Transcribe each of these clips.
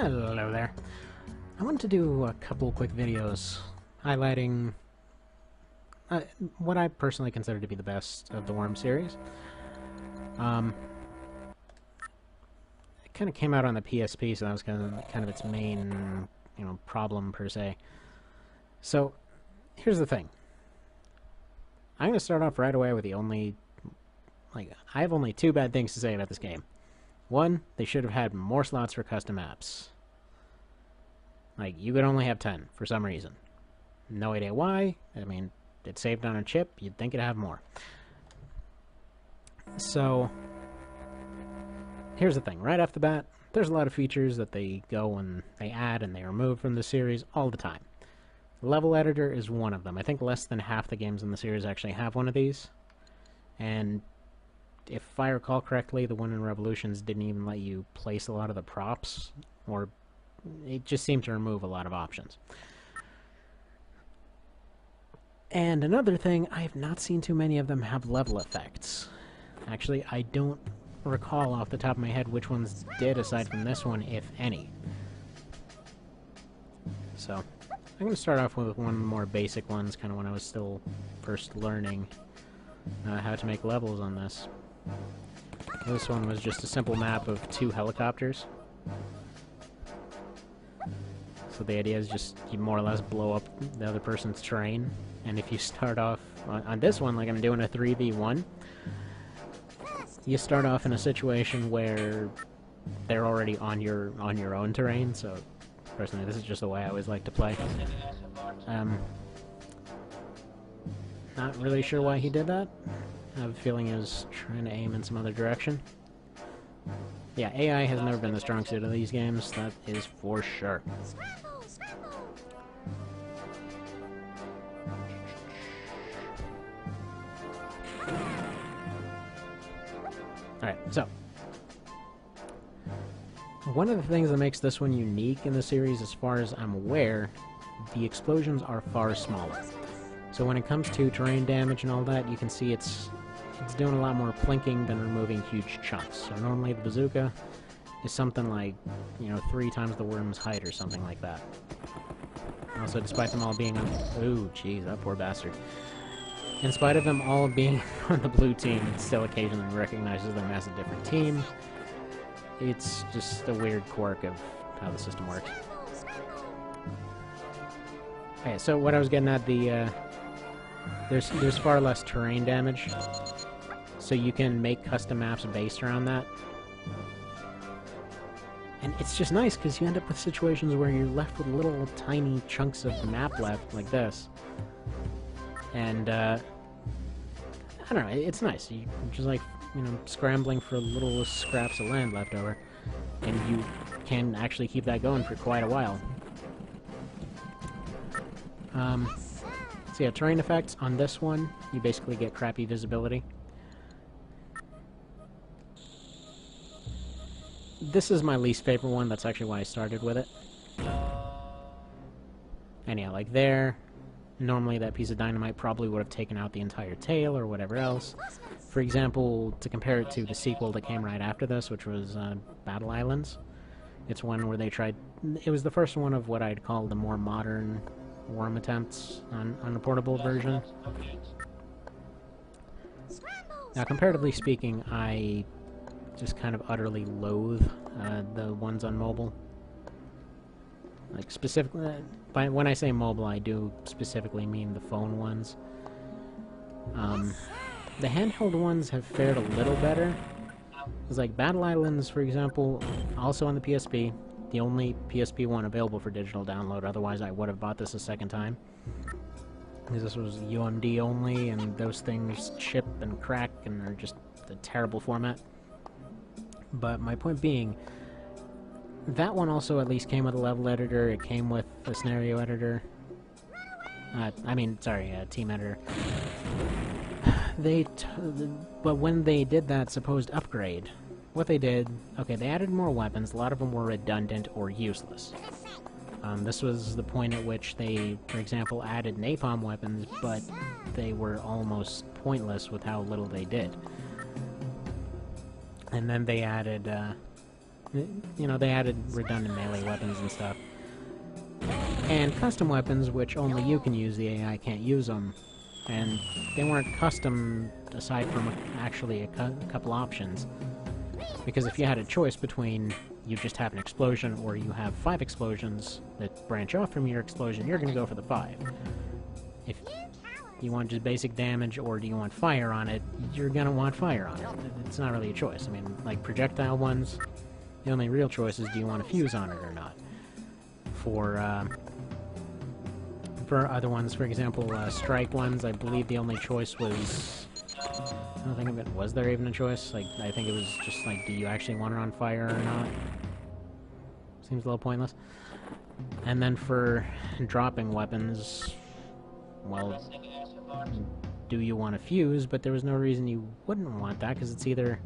Hello there. I wanted to do a couple quick videos highlighting what I personally consider to be the best of the Worm series. Um, it kind of came out on the PSP, so that was kind of its main, problem per se. So, here's the thing. I'm going to start off right away with I have only two bad things to say about this game. One, they should have had more slots for custom maps. You could only have 10 for some reason. No idea why. I mean, it's saved on a chip. You'd think it'd have more. So, here's the thing. Right off the bat, there's a lot of features that they go and they add and they remove from the series all the time. Level Editor is one of them. I think less than half the games in the series actually have one of these. And if I recall correctly, the one in Revolutions didn't even let you place a lot of the props, or it just seemed to remove a lot of options. And another thing, I have not seen too many of them have level effects. Actually, I don't recall off the top of my head which ones did aside from this one, if any. So, I'm going to start off with one of the more basic ones, kind of when I was still first learning how to make levels on this. This one was just a simple map of two helicopters. So the idea is just you more or less blow up the other person's terrain. And if you start off on this one, like I'm doing a 3v1, you start off in a situation where they're already on your own terrain. So personally, this is just the way I always like to play. Not really sure why he did that. I have a feeling he was trying to aim in some other direction. Yeah, AI has never been the strong suit of these games, that is for sure. Alright, so. One of the things that makes this one unique in the series, as far as I'm aware, the explosions are far smaller. So when it comes to terrain damage and all that, you can see it's doing a lot more plinking than removing huge chunks. So normally the bazooka is something like, 3 times the worm's height or something like that. Also, despite them all being on... Ooh, jeez, that poor bastard. In spite of them all being on the blue team, it still occasionally recognizes them as a different team. It's just a weird quirk of how the system works. Okay, so what I was getting at, there's far less terrain damage, so you can make custom maps based around that. And it's just nice, because you end up with situations where you're left with little tiny chunks of map left, like this. And, I don't know, it's nice. You're just like, scrambling for little scraps of land left over. And you can actually keep that going for quite a while. So yeah, terrain effects on this one, you basically get crappy visibility. This is my least favorite one, that's actually why I started with it. Anyhow, like there, normally that piece of dynamite probably would have taken out the entire tail or whatever else. For example, to compare it to the sequel that came right after this, which was Battle Islands. It's one where they tried... It was the first one of what I'd call the more modern worm attempts on a portable version. Now, comparatively speaking, I just kind of utterly loathe the ones on mobile. Like, specifically, when I say mobile, I do specifically mean the phone ones. The handheld ones have fared a little better. It's like Battle Islands, for example, also on the PSP. The only PSP one available for digital download, otherwise I would have bought this a second time. Because this was UMD only, and those things chip and crack, and they're just a terrible format. But my point being, that one also at least came with a level editor, it came with a scenario editor. Team editor. But when they did that supposed upgrade, what they did, okay, they added more weapons. A lot of them were redundant or useless. This was the point at which they, for example, added napalm weapons, but they were almost pointless with how little they did. And then they added You know, they added redundant melee weapons and stuff. And custom weapons, which only you can use, the AI can't use them. And they weren't custom aside from actually a couple options. Because if you had a choice between you just have an explosion or you have 5 explosions that branch off from your explosion, you're going to go for the 5. If you want just basic damage or do you want fire on it, you're going to want fire on it. It's not really a choice. I mean, like projectile ones, the only real choice is do you want a fuse on it or not. For other ones, for example, strike ones, I believe the only choice was... I don't think of it. Was there even a choice? Like, I think it was just like, do you actually want it on fire or not? Seems a little pointless. And then for dropping weapons, well, do you want a fuse? But there was no reason you wouldn't want that, because it's either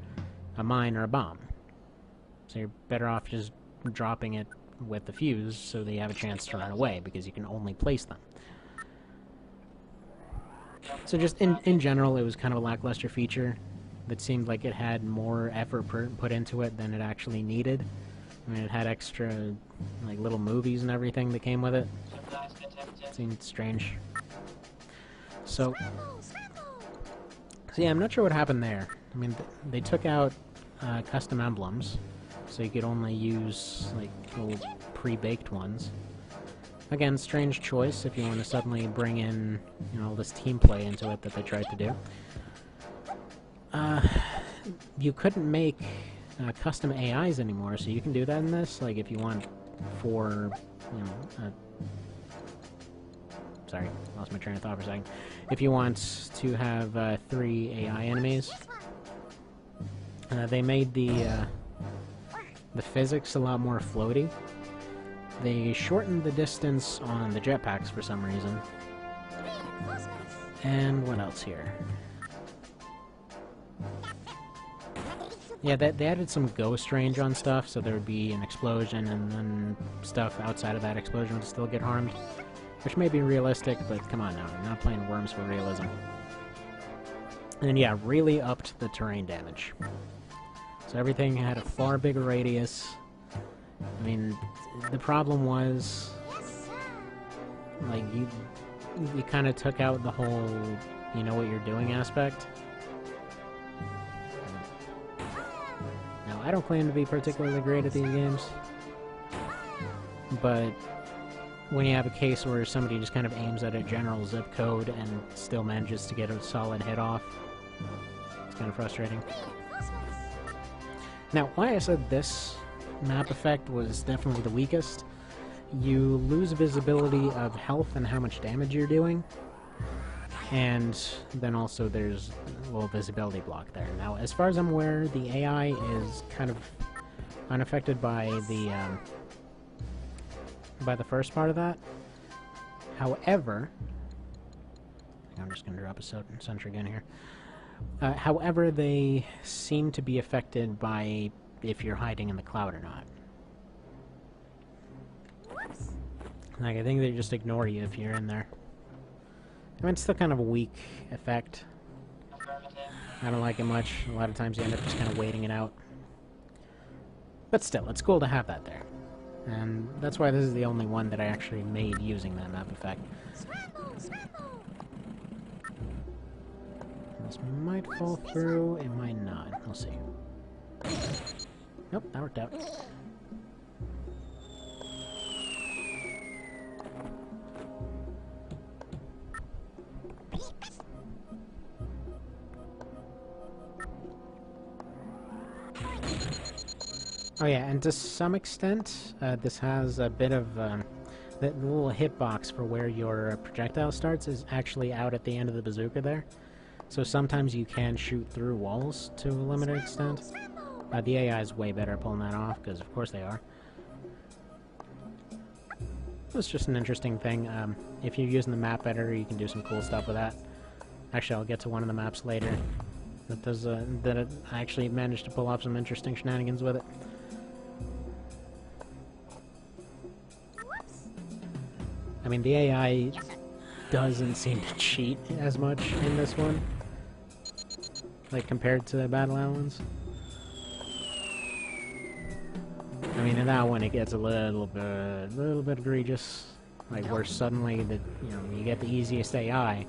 a mine or a bomb. So you're better off just dropping it with the fuse so they have a chance to run away, because you can only place them. So just in general, it was kind of a lackluster feature that seemed like it had more effort put into it than it actually needed. I mean, it had extra, like, little movies and everything that came with it. It seemed strange. So yeah, I'm not sure what happened there. I mean, they took out custom emblems, so you could only use, like, little pre-baked ones. Again, strange choice if you want to suddenly bring in, you know, all this team play into it that they tried to do. You couldn't make custom AIs anymore, so you can do that in this. Like, if you want 4, you know, sorry, lost my train of thought for a second. If you want to have 3 AI enemies, they made the physics a lot more floaty. They shortened the distance on the jetpacks for some reason. And what else here? Yeah, they added some ghost range on stuff, so there would be an explosion and then stuff outside of that explosion would still get harmed. Which may be realistic, but come on now, I'm not playing Worms for realism. And yeah, really upped the terrain damage. So everything had a far bigger radius. I mean, the problem was, like, you kind of took out the whole, you know what you're doing aspect. Now, I don't claim to be particularly great at these games, but when you have a case where somebody just kind of aims at a general zip code and still manages to get a solid hit off, it's kind of frustrating. Now, why I said this map effect was definitely the weakest, you lose visibility of health and how much damage you're doing, and then also there's a little visibility block there. Now, as far as I'm aware, the AI is kind of unaffected by the first part of that. However, I'm just going to drop a sentry gun here. However, they seem to be affected by if you're hiding in the cloud or not. Like, I think they just ignore you if you're in there. I mean, it's still kind of a weak effect. I don't like it much. A lot of times you end up just kind of waiting it out. But still, it's cool to have that there. And that's why this is the only one that I actually made using that map effect. This might fall through, it might not. We'll see. Nope, that worked out. Oh yeah, and to some extent, this has a bit of the little hitbox for where your projectile starts is actually out at the end of the bazooka there. So sometimes you can shoot through walls to a limited extent. The AI is way better at pulling that off, because of course they are. It's just an interesting thing. If you're using the map editor, you can do some cool stuff with that. Actually, I'll get to one of the maps later that does that I actually managed to pull off some interesting shenanigans with it. I mean, the AI doesn't seem to cheat as much in this one, like compared to Battle Islands. mean, in that one it gets a little bit egregious. Like, where suddenly you get the easiest AI,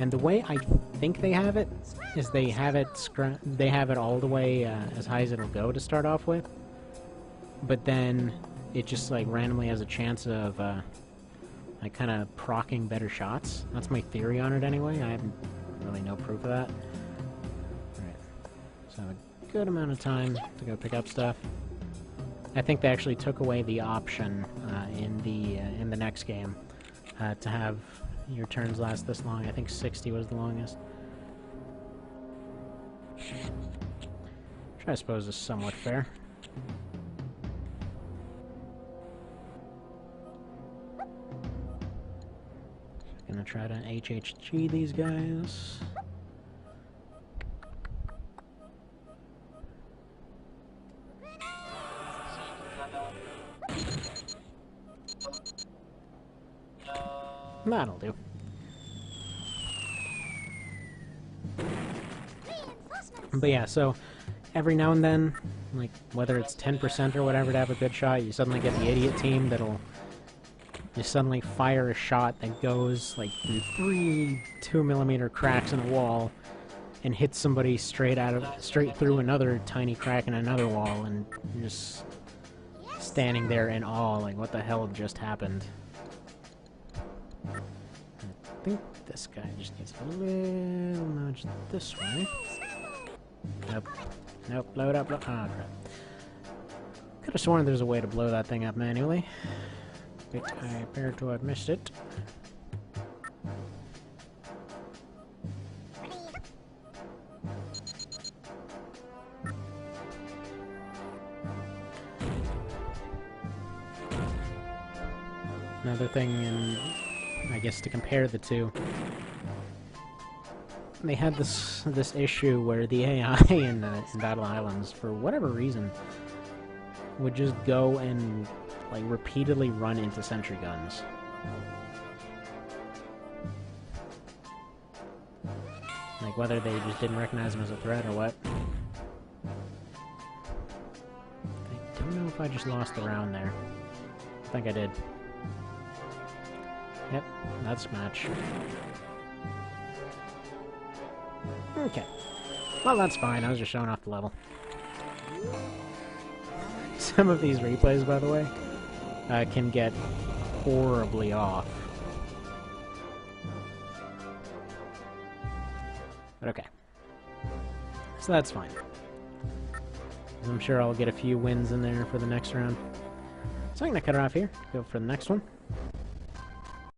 and the way I think they have it is they have it all the way as high as it'll go to start off with, but then it just like randomly has a chance of like kind of proccing better shots. That's my theory on it anyway. I have really no proof of that. Alright, so a good amount of time to go pick up stuff. I think they actually took away the option in the next game to have your turns last this long. I think 60 was the longest. Which I suppose is somewhat fair. Gonna try to HHG these guys. That'll do. But yeah, so every now and then, like whether it's 10% or whatever to have a good shot, you suddenly get the idiot team that'll just suddenly fire a shot that goes like through 3 2mm cracks in a wall and hits somebody straight through another tiny crack in another wall, and you're just standing there in awe, like what the hell just happened. I think this guy just needs a little nudge this way. Nope. Nope, blow it up, blow— ah, crap. Could have sworn there's a way to blow that thing up manually, but I appear to have missed it. Another thing, I guess to compare the two, they had this issue where the AI in Battle Islands, for whatever reason, would just go and like repeatedly run into sentry guns. Like whether they just didn't recognize them as a threat or what. I don't know if I just lost the round there. I think I did. Yep, that's match. Okay. Well, that's fine. I was just showing off the level. Some of these replays, by the way, can get horribly off. But okay. So that's fine. I'm sure I'll get a few wins in there for the next round. So I'm going to cut it off here. Go for the next one.